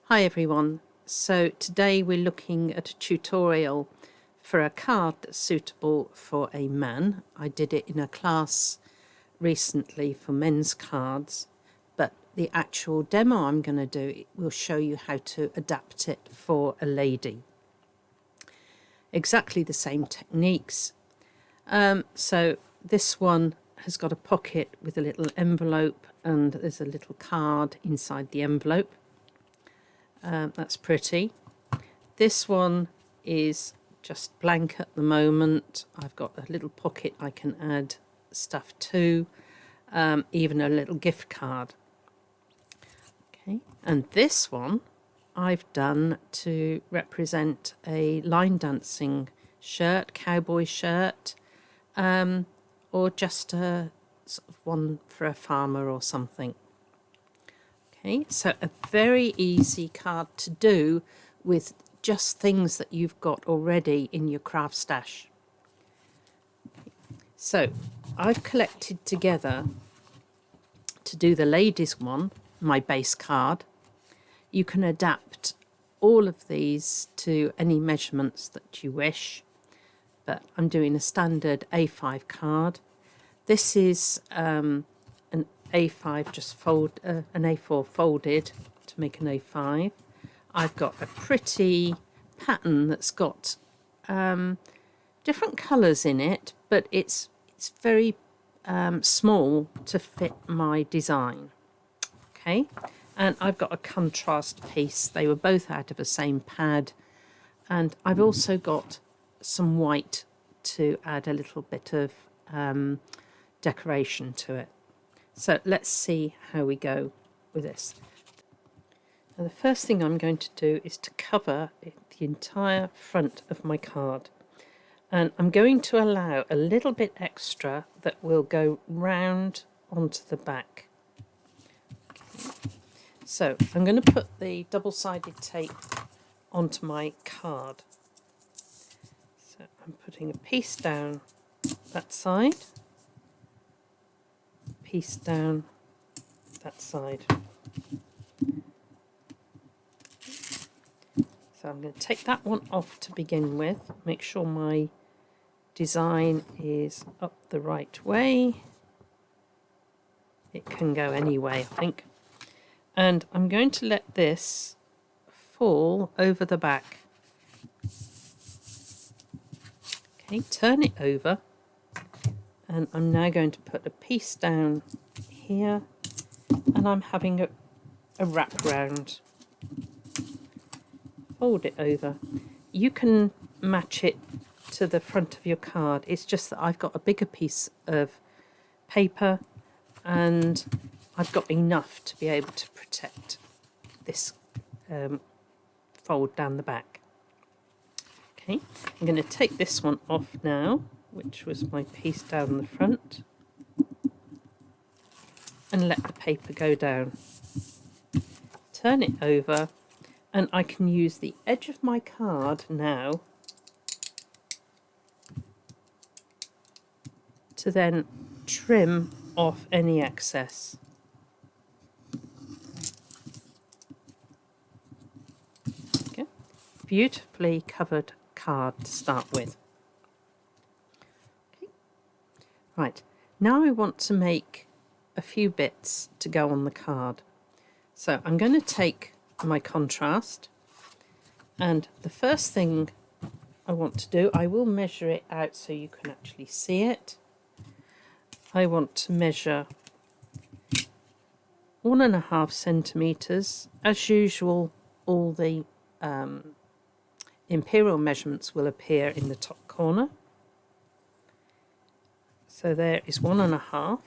Hi everyone, so today we're looking at a tutorial for a card that's suitable for a man. I did it in a class recently for men's cards, but the actual demo I'm going to do will show you how to adapt it for a lady. Exactly the same techniques. So this one has got a pocket with a little envelope and there's a little card inside the envelope. That's pretty. This one is just blank at the moment. I've got a little pocket I can add stuff to, even a little gift card. Okay, and this one I've done to represent a line dancing shirt, cowboy shirt, or just a sort of one for a farmer or something. Okay, so a very easy card to do with just things that you've got already in your craft stash. So I've collected together to do the ladies one, my base card. You can adapt all of these to any measurements that you wish, but I'm doing a standard A5 card. This is an A5 just an A4 folded to make an A5. I've got a pretty pattern that's got different colours in it, but it's very small to fit my design. Okay, and I've got a contrast piece. They were both out of the same pad, and I've also got some white to add a little bit of decoration to it. So let's see how we go with this. Now the first thing I'm going to do is to cover the entire front of my card. And I'm going to allow a little bit extra that will go round onto the back. Okay. So I'm going to put the double-sided tape onto my card. So I'm putting a piece down that side, piece down that side. So I'm going to take that one off to begin with, make sure my design is up the right way. It can go any way, I think. And I'm going to let this fall over the back. Okay, turn it over. And I'm now going to put a piece down here, and I'm having a wrap round. Fold it over. You can match it to the front of your card. It's just that I've got a bigger piece of paper and I've got enough to be able to protect this fold down the back. Okay, I'm going to take this one off now, which was my piece down the front, and let the paper go down. Turn it over, and I can use the edge of my card now to then trim off any excess. Okay. Beautifully covered card to start with. Okay. Right, now I want to make a few bits to go on the card. So I'm going to take my contrast, and the first thing I want to do, I will measure it out so you can actually see it. I want to measure 1.5 centimetres. As usual, all the imperial measurements will appear in the top corner. So there is 1.5.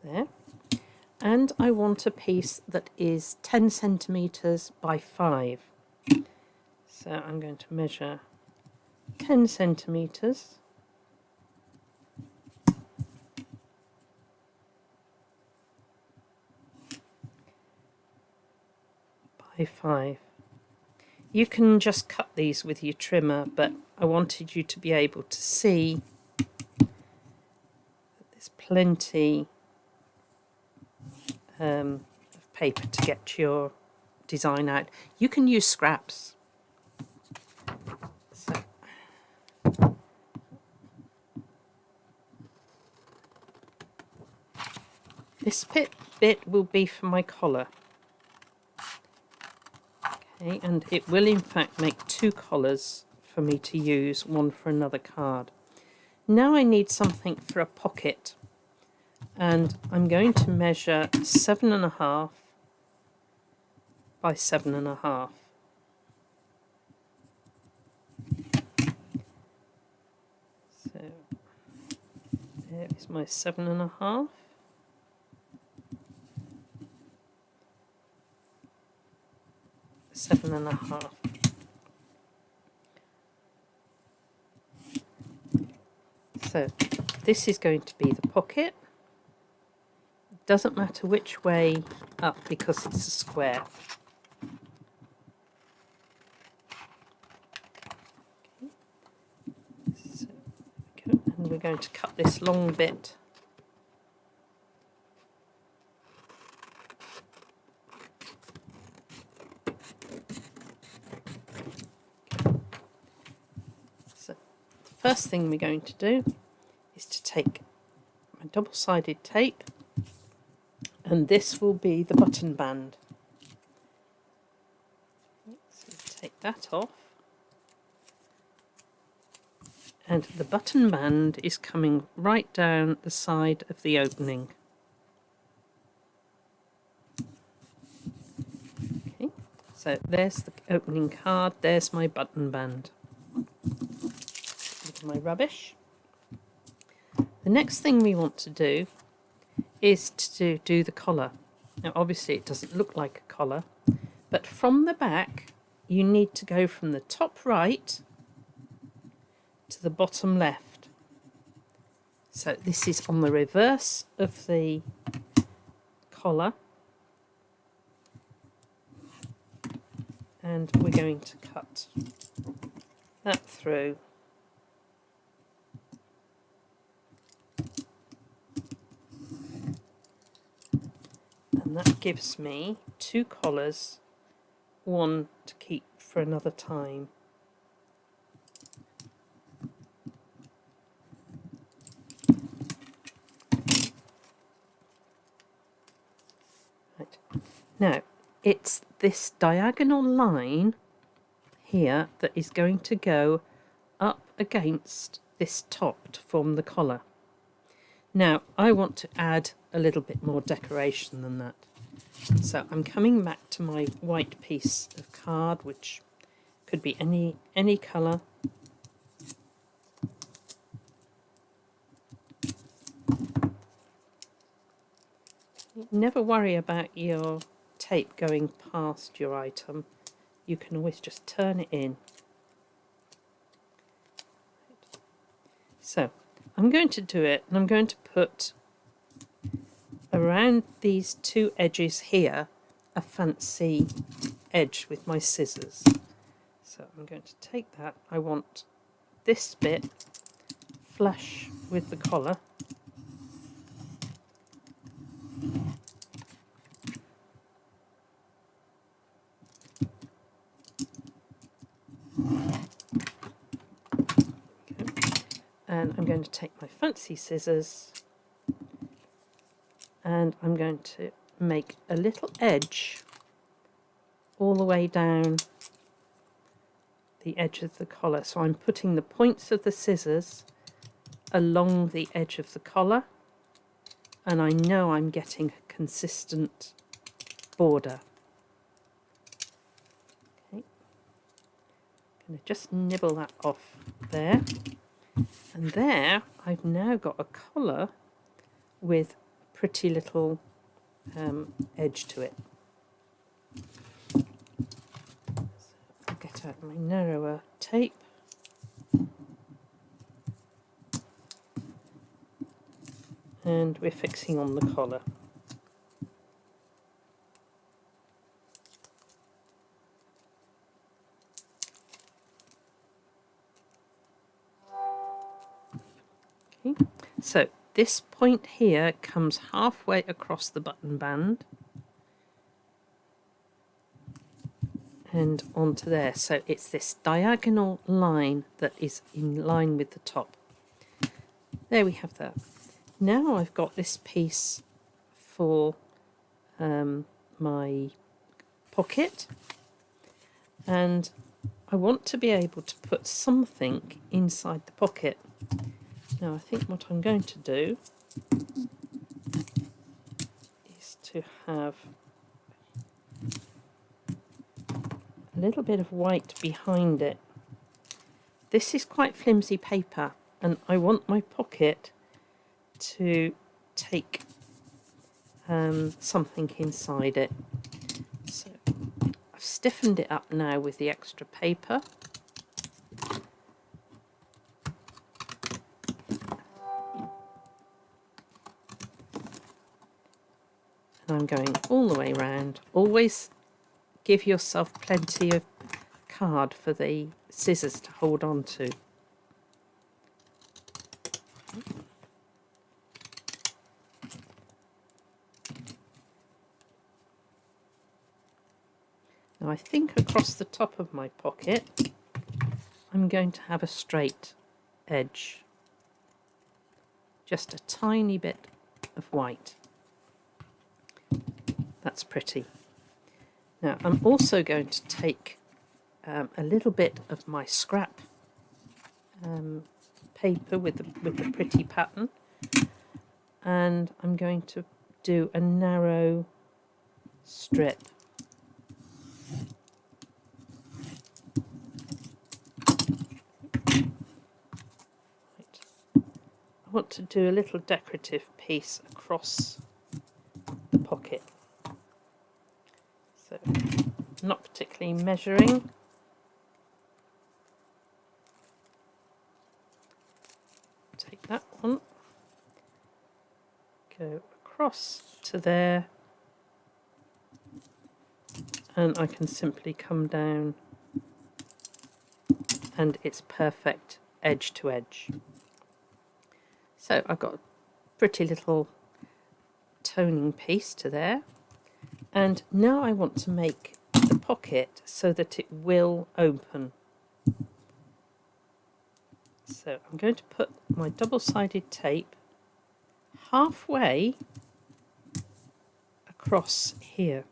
There. And I want a piece that is 10 centimetres by 5. So I'm going to measure 10 centimetres by 5. You can just cut these with your trimmer, but I wanted you to be able to see that this plenty of paper to get your design out. You can use scraps. So this bit will be for my collar. Okay, and it will in fact make 2 collars for me to use, one for another card. Now I need something for a pocket, and I'm going to measure 7.5 by 7.5. So there is my 7.5. Seven and a half. So this is going to be the pocket. It doesn't matter which way up because it's a square. Okay. So there we go. And we're going to cut this long bit. First thing we're going to do is to take my double-sided tape, and this will be the button band. So take that off, and the button band is coming right down the side of the opening. Okay, so there's the opening card, there's my button band. My rubbish. The next thing we want to do is to do the collar. Now obviously it doesn't look like a collar, but from the back you need to go from the top right to the bottom left. So this is on the reverse of the collar, and we're going to cut that through. And that gives me 2 collars, one to keep for another time. Right. Now, it's this diagonal line here that is going to go up against this top to form the collar. Now, I want to add a little bit more decoration than that. So I'm coming back to my white piece of card, which could be any colour. Never worry about your tape going past your item. You can always just turn it in. So I'm going to do it, and I'm going to put around these 2 edges here a fancy edge with my scissors. So I'm going to take that. I want this bit flush with the collar. And I'm going to take my fancy scissors, and I'm going to make a little edge all the way down the edge of the collar. So I'm putting the points of the scissors along the edge of the collar, and I know I'm getting a consistent border. Okay. I'm going to just nibble that off there. And there I've now got a collar with a pretty little edge to it. So I'll get out my narrower tape. And we're fixing on the collar. Okay, so this point here comes halfway across the button band and onto there. So it's this diagonal line that is in line with the top. There we have that. Now I've got this piece for my pocket, and I want to be able to put something inside the pocket. Now I think what I'm going to do is to have a little bit of white behind it. This is quite flimsy paper, and I want my pocket to take something inside it. So I've stiffened it up now with the extra paper. And I'm going all the way around. Always give yourself plenty of card for the scissors to hold on to. Now I think across the top of my pocket I'm going to have a straight edge. Just a tiny bit of white. That's pretty. Now I'm also going to take a little bit of my scrap paper with the pretty pattern, and I'm going to do a narrow strip. Right. I want to do a little decorative piece across the pocket. So not particularly measuring. Take that one, go across to there, and I can simply come down and it's perfect edge to edge. So I've got a pretty little toning piece to there, and now I want to make the pocket so that it will open. So I'm going to put my double-sided tape halfway across here.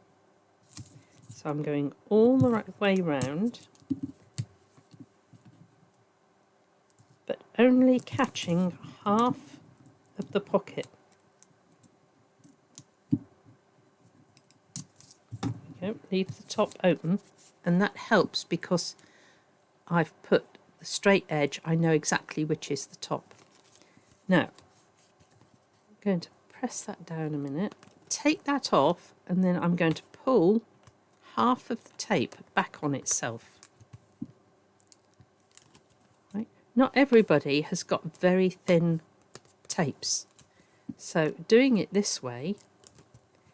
So I'm going all the right way round, but only catching half of the pocket. Okay, leave the top open, and that helps because I've put the straight edge. I know exactly which is the top. Now I'm going to press that down a minute, take that off, and then I'm going to pull half of the tape back on itself. Right? Not everybody has got very thin tapes, so doing it this way,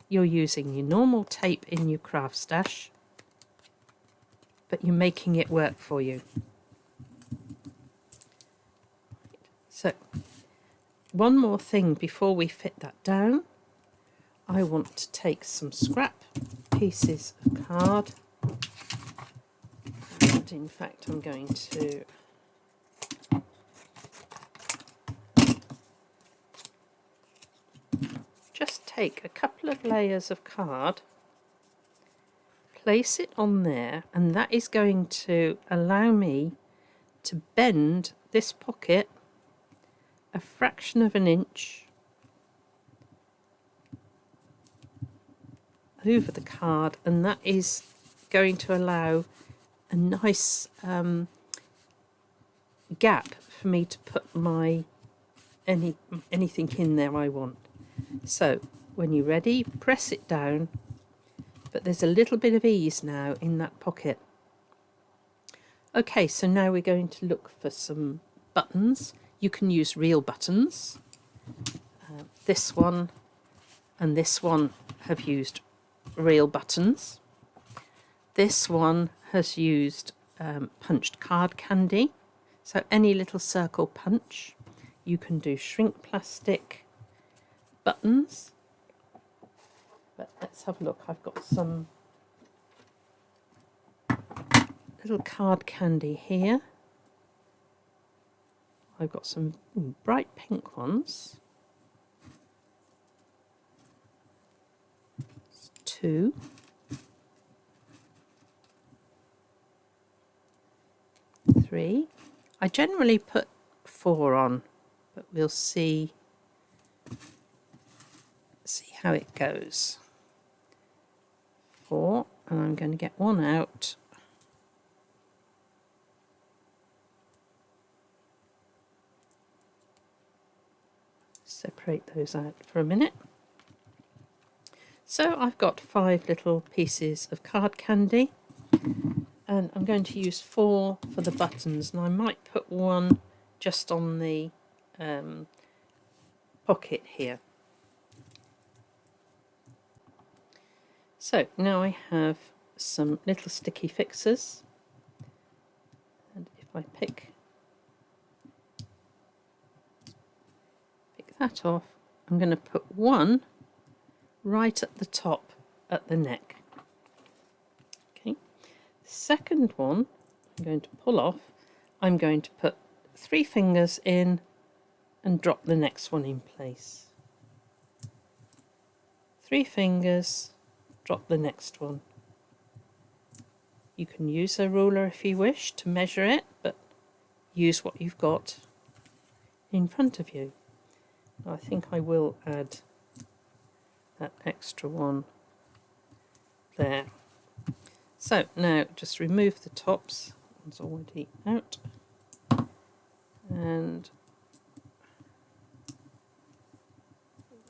you're using your normal tape in your craft stash, but you're making it work for you. So one more thing before we fit that down. I want to take some scrap pieces of card, and in fact I'm going to just take a couple of layers of card, place it on there, and that is going to allow me to bend this pocket a fraction of an inch over the card, and that is going to allow a nice gap for me to put my anything in there I want. So when you're ready, press it down, but there's a little bit of ease now in that pocket. Okay, so now we're going to look for some buttons. You can use real buttons. This one and this one have used real buttons. This one has used punched card candy, so any little circle punch You can do shrink plastic buttons, but let's have a look. I've got some little card candy here. I've got some bright pink ones. 2. 3. I generally put 4 on, but we'll see how it goes. 4, and I'm going to get one out. Separate those out for a minute. So I've got 5 little pieces of card candy, and I'm going to use 4 for the buttons, and I might put one just on the pocket here. So now I have some little sticky fixers, and if I pick that off, I'm going to put one right at the top at the neck. Okay, the second one I'm going to pull off. I'm going to put 3 fingers in and drop the next one in place. 3 fingers, drop the next one. You can use a ruler if you wish to measure it, but use what you've got in front of you. I think I will add that extra one there. So now just remove the tops. One's already out. And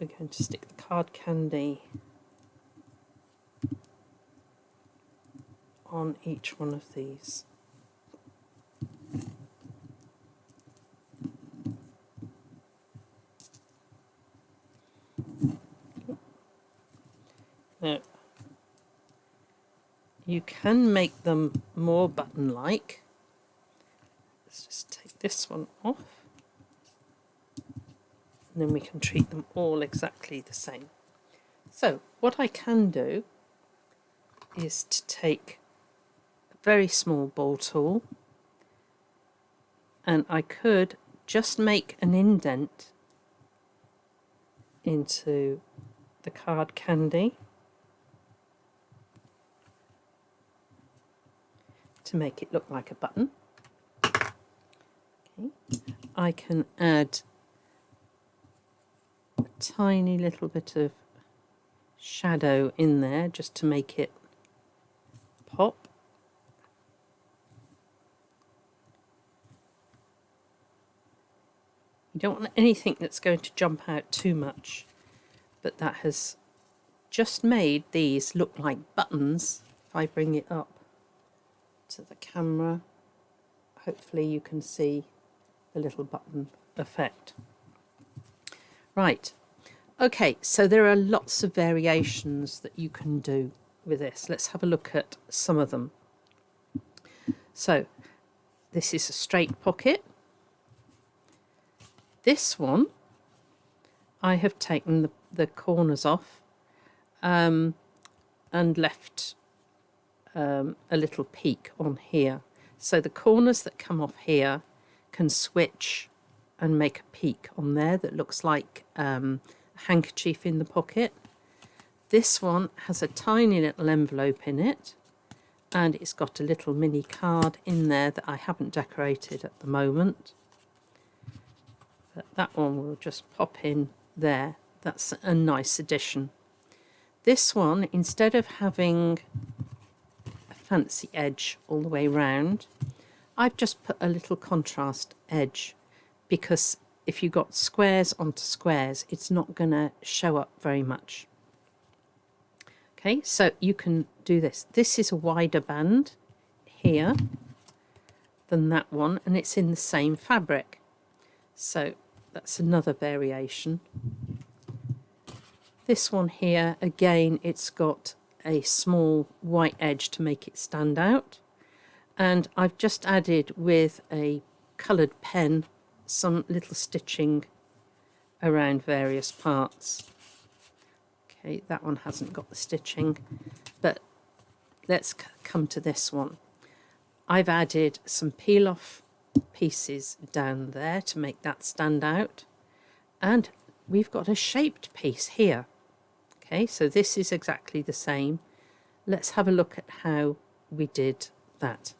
we're going to stick the card candy on each one of these. Now, you can make them more button-like. Let's just take this one off, and then we can treat them all exactly the same. So what I can do is to take a very small ball tool, and I could just make an indent into the card candy to make it look like a button. Okay. I can add a tiny little bit of shadow in there just to make it pop. You don't want anything that's going to jump out too much, but that has just made these look like buttons. If I bring it up to the camera, hopefully you can see the little button effect. Right, okay, so there are lots of variations that you can do with this. Let's have a look at some of them. So this is a straight pocket. This one I have taken the corners off and left a little peak on here. So the corners that come off here can switch and make a peak on there that looks like a handkerchief in the pocket. This one has a tiny little envelope in it, and it's got a little mini card in there that I haven't decorated at the moment. But that one will just pop in there. That's a nice addition. This one, instead of having a fancy edge all the way round, I've just put a little contrast edge, because if you got squares onto squares, it's not going to show up very much. Okay, so you can do this. This is a wider band here than that one, and it's in the same fabric. So that's another variation. This one here, again, it's got a small white edge to make it stand out. And I've just added with a coloured pen some little stitching around various parts. Okay, that one hasn't got the stitching, but let's come to this one. I've added some peel-off pieces down there to make that stand out, and we've got a shaped piece here. Okay, so this is exactly the same. Let's have a look at how we did that.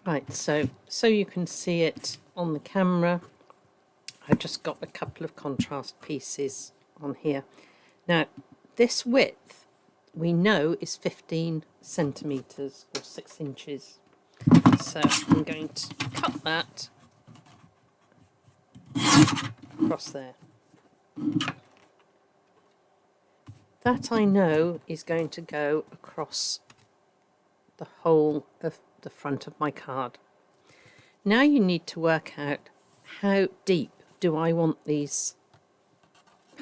Right, so you can see it on the camera, I've just got a couple of contrast pieces on here. Now, this width we know is 15 centimetres or 6 inches. So I'm going to cut that across there. That I know is going to go across the whole of the front of my card. Now you need to work out how deep do I want these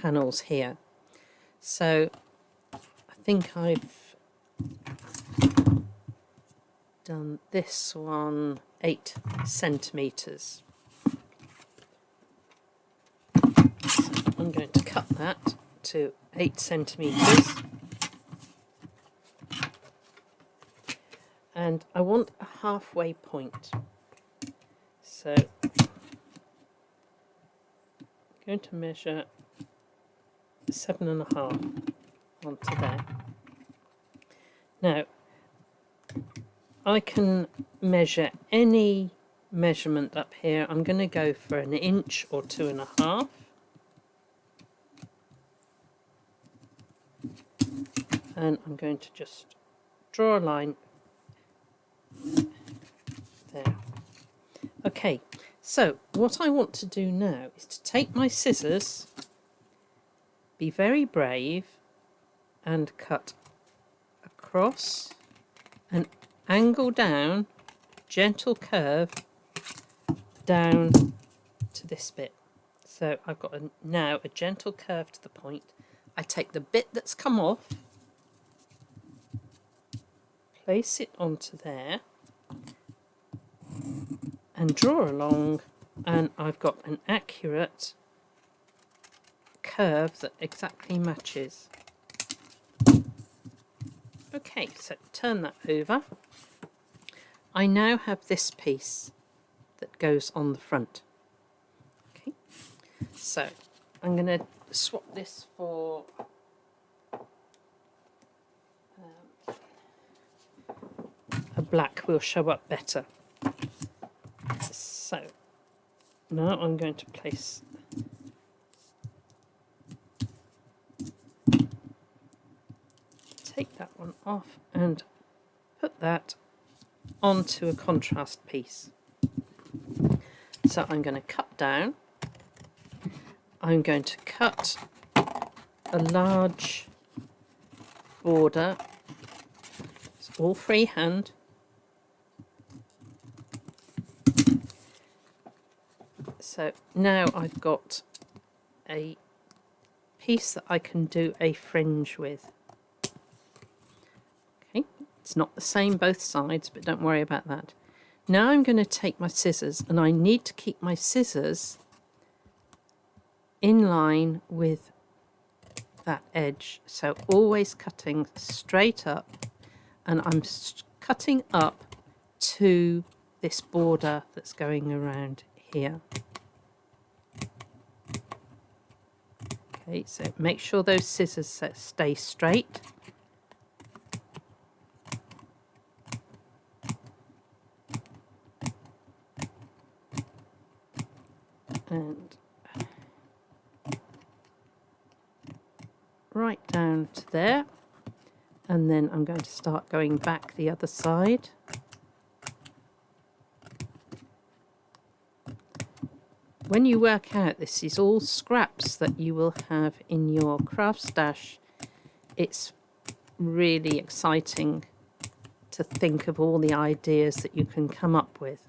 panels here. So I think I've done this one 8 centimetres. So I'm going to cut that to 8 centimetres. And I want a halfway point. So I'm going to measure 7.5 onto there. Now, I can measure any measurement up here. I'm going to go for 1 inch or 2.5. And I'm going to just draw a line there. Okay, so what I want to do now is to take my scissors, be very brave, and cut across and angle down, gentle curve down to this bit. So I've got now a gentle curve to the point. I take the bit that's come off, place it onto there, and draw along, and I've got an accurate curve that exactly matches. Okay, so turn that over. I now have this piece that goes on the front. Okay, so I'm going to swap this for a black, will show up better. So now I'm going to place take that one off and put that onto a contrast piece. So I'm going to cut down. I'm going to cut a large border. It's all freehand. So now I've got a piece that I can do a fringe with. Okay, it's not the same both sides, but don't worry about that. Now I'm going to take my scissors, and I need to keep my scissors in line with that edge. So always cutting straight up, and I'm cutting up to this border that's going around here. Okay, so make sure those scissors stay straight. And right down to there. And then I'm going to start going back the other side. When you work out, this is all scraps that you will have in your craft stash. It's really exciting to think of all the ideas that you can come up with.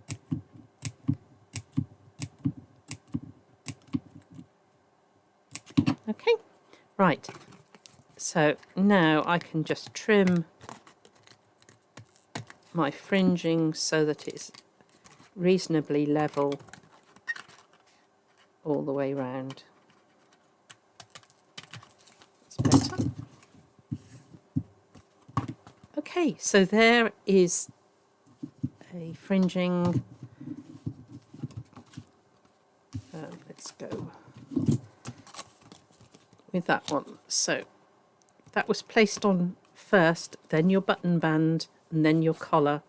Okay, right. So now I can just trim my fringing so that it's reasonably level all the way round. That's better. Okay, so there is a fringing. Let's go with that one. So that was placed on first, then your button band, and then your collar.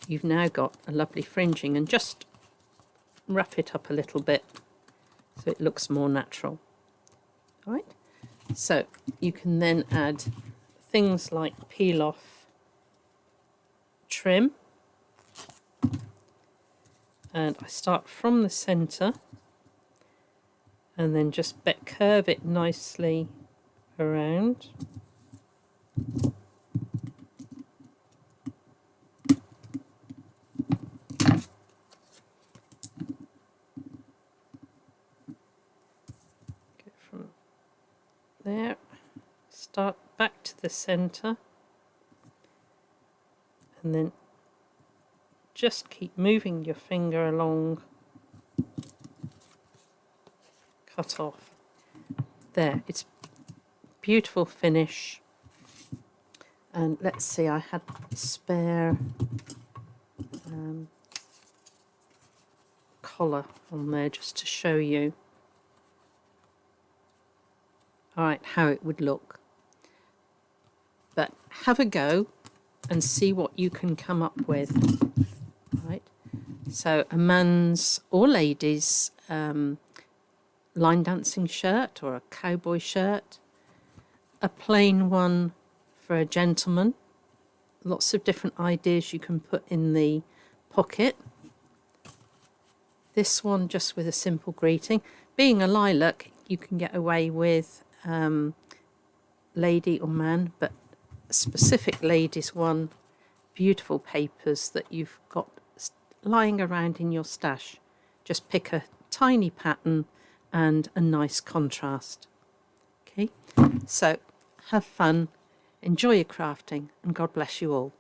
You've now got a lovely fringing, and just rough it up a little bit so it looks more natural. All right, so you can then add things like peel off trim, and I start from the center and then just curve it nicely around. Get from there, start back to the center, and then just keep moving your finger along, cut off. There, it's beautiful finish. And let's see, I had spare collar on there just to show you, all right, how it would look. But have a go and see what you can come up with. Right, so a man's or lady's line dancing shirt or a cowboy shirt, a plain one for a gentleman, lots of different ideas you can put in the pocket. This one just with a simple greeting. Being a lilac, you can get away with lady or man, but a specific ladies one, beautiful papers that you've got lying around in your stash. Just pick a tiny pattern and a nice contrast. Okay, so have fun, enjoy your crafting, and God bless you all.